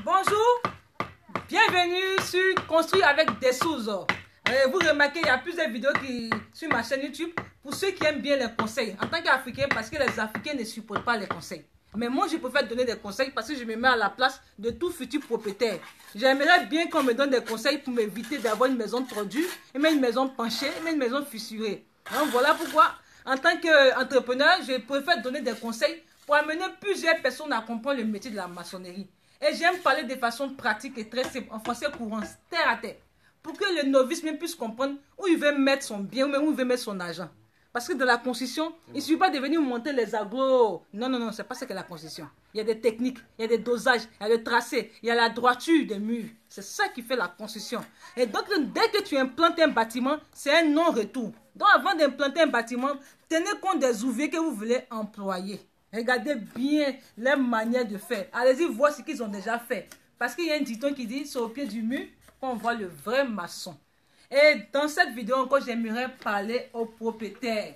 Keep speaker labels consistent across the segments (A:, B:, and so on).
A: Bonjour, bienvenue sur Construire avec des sous. Vous remarquez, il y a plusieurs vidéos sur ma chaîne YouTube pour ceux qui aiment bien les conseils. En tant qu'Africain, parce que les Africains ne supportent pas les conseils. Mais moi, je préfère donner des conseils parce que je me mets à la place de tout futur propriétaire. J'aimerais bien qu'on me donne des conseils pour m'éviter d'avoir une maison tordue, et même une maison penchée, et même une maison fissurée. Donc voilà pourquoi, en tant qu'entrepreneur, je préfère donner des conseils pour amener plusieurs personnes à comprendre le métier de la maçonnerie. Et j'aime parler de façon pratique et très simple, en français courant, terre à terre, pour que le novice même puisse comprendre où il veut mettre son bien ou même où il veut mettre son argent. Parce que dans la construction, il ne suffit pas de venir monter les agros. Non, non, non, c'est pas ça que la construction. Il y a des techniques, il y a des dosages, il y a le tracé, il y a la droiture des murs. C'est ça qui fait la construction. Et donc, dès que tu implantes un bâtiment, c'est un non-retour. Donc, avant d'implanter un bâtiment, tenez compte des ouvriers que vous voulez employer. Regardez bien les manières de faire. Allez-y voir ce qu'ils ont déjà fait. Parce qu'il y a un dicton qui dit, c'est au pied du mur qu'on voit le vrai maçon. Et dans cette vidéo encore, j'aimerais parler aux propriétaires.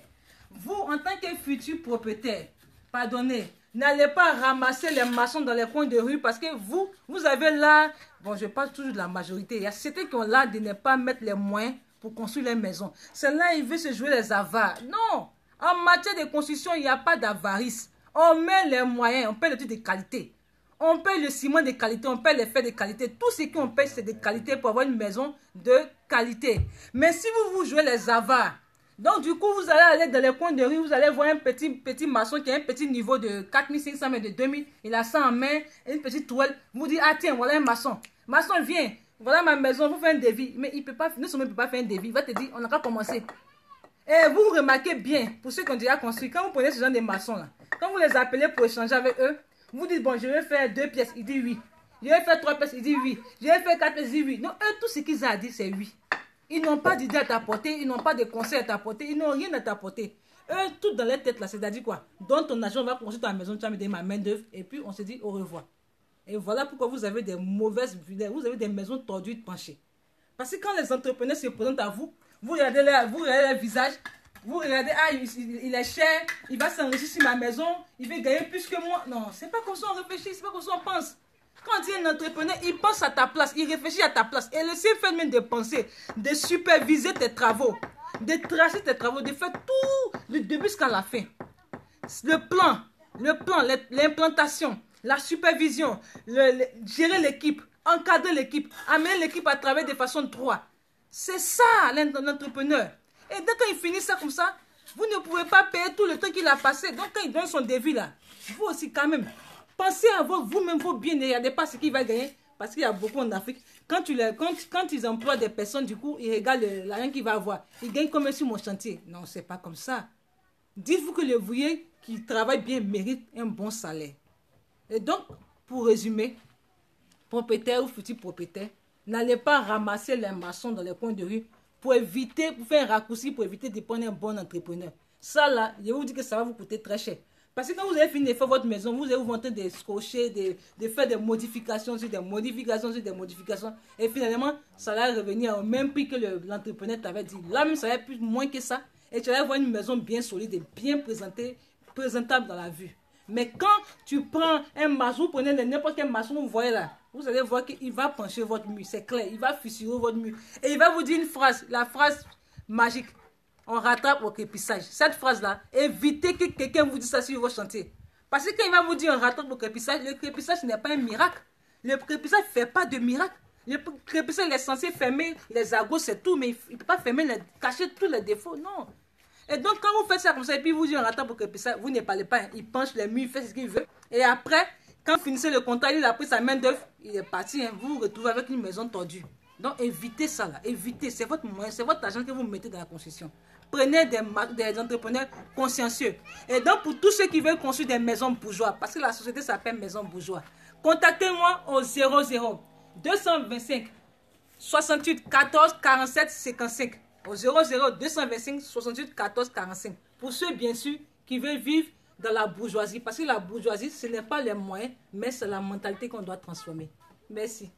A: Vous, en tant que futur propriétaire, pardonnez, n'allez pas ramasser les maçons dans les coins de rue parce que vous avez là, bon, je parle toujours de la majorité, il y a certains qui ont là de ne pas mettre les moyens pour construire les maisons. C'est là ils veulent se jouer les avares. Non, en matière de construction, il n'y a pas d'avarice. On met les moyens, on paie les trucs de qualité. On paye le ciment de qualité, on paye les fers de qualité. Tout ce qu'on paye, c'est de qualité pour avoir une maison de qualité. Mais si vous jouez les avares, donc du coup, vous allez aller dans les coins de rue, vous allez voir un petit maçon qui a un petit niveau de 4500 mètres, de 2000, il a ça en main, une petite toile. Vous dites, ah tiens, voilà un maçon. Maçon, viens, voilà ma maison, vous faites un devis. Mais il peut pas, non seulement il ne peut pas faire un devis, il va te dire, on n'a qu'à commencer. Et vous remarquez bien, pour ceux qui ont déjà construit, quand vous prenez ce genre de maçons là, quand vous les appelez pour échanger avec eux, vous dites, bon, je vais faire 2 pièces, il dit oui. Je vais faire 3 pièces, il dit oui. Je vais faire 4 pièces, il dit oui. Non, eux, tout ce qu'ils ont à dire, c'est oui. Ils n'ont pas d'idée à t'apporter, ils n'ont pas de conseils à t'apporter, ils n'ont rien à t'apporter. Eux, tout dans leur tête là, c'est-à-dire quoi? Donne ton argent, on va construire ta maison, tu vas me donner ma main d'œuvre, et puis on se dit au revoir. Et voilà pourquoi vous avez des mauvaises, vous avez des maisons tordues, penchées. Parce que quand les entrepreneurs se présentent à vous, vous regardez leur visage, vous regardez, ah, il est cher, il va s'enrichir sur ma maison, il va gagner plus que moi. Non, c'est pas comme ça on réfléchit, c'est pas comme ça on pense. Quand il y a un entrepreneur, il pense à ta place, il réfléchit à ta place. Et le seul fait même de penser, de superviser tes travaux, de tracer tes travaux, de faire tout du début jusqu'à la fin. Le plan, l'implantation, la supervision, gérer l'équipe, encadrer l'équipe, amener l'équipe à travailler de façon droite. C'est ça l'entrepreneur. Et dès qu'il finit ça comme ça, vous ne pouvez pas payer tout le temps qu'il a passé. Donc quand il donne son devis là, vous aussi quand même, pensez à vous-même vos biens, ne regardez pas ce qu'il va gagner. Parce qu'il y a beaucoup en Afrique. Quand ils emploient des personnes, du coup, ils regardent l'argent qu'il va avoir. Ils gagnent comme sur mon chantier. Non, c'est pas comme ça. Dites-vous que le ouvrier qui travaille bien mérite un bon salaire. Et donc, pour résumer, propriétaire ou futur propriétaire, n'allez pas ramasser les maçons dans les coins de rue pour faire un raccourci, pour éviter de prendre un bon entrepreneur. Ça là, je vous dis que ça va vous coûter très cher. Parce que quand vous avez fini de faire votre maison, vous allez vous monter de scotcher, de faire des modifications sur des modifications sur des modifications. Et finalement, ça va revenir au même prix que l'entrepreneur t'avait dit. Là même, ça va être moins que ça. Et tu vas avoir une maison bien solide et bien présentable dans la vue. Mais quand tu prends un maçon, vous prenez n'importe quel maçon, vous voyez là, vous allez voir qu'il va pencher votre mur, c'est clair, il va fissurer votre mur. Et il va vous dire une phrase, la phrase magique, on rattrape au crépissage. Cette phrase-là, évitez que quelqu'un vous dise ça sur votre chantier. Parce que quand il va vous dire on rattrape au crépissage, le crépissage n'est pas un miracle. Le crépissage ne fait pas de miracle. Le crépissage est censé fermer les agos, c'est tout, mais il ne peut pas cacher tous les défauts, non. Et donc, quand vous faites ça comme ça, et puis vous dites on rattrape au crépissage, vous ne parlez pas. Hein. Il penche les murs, il fait ce qu'il veut. Et après, quand vous finissez le contrat, il a pris sa main d'œuvre, il est parti. Hein. Vous vous retrouvez avec une maison tordue. Donc, évitez ça là. Évitez. C'est votre moyen, c'est votre argent que vous mettez dans la construction. Prenez des entrepreneurs consciencieux. Et donc, pour tous ceux qui veulent construire des maisons bourgeoises, parce que la société s'appelle maison bourgeoise, contactez-moi au 00 225 68 14 47 55. Au 00 225 68 14 45. Pour ceux, bien sûr, qui veulent vivre dans la bourgeoisie. Parce que la bourgeoisie, ce n'est pas les moyens, mais c'est la mentalité qu'on doit transformer. Merci.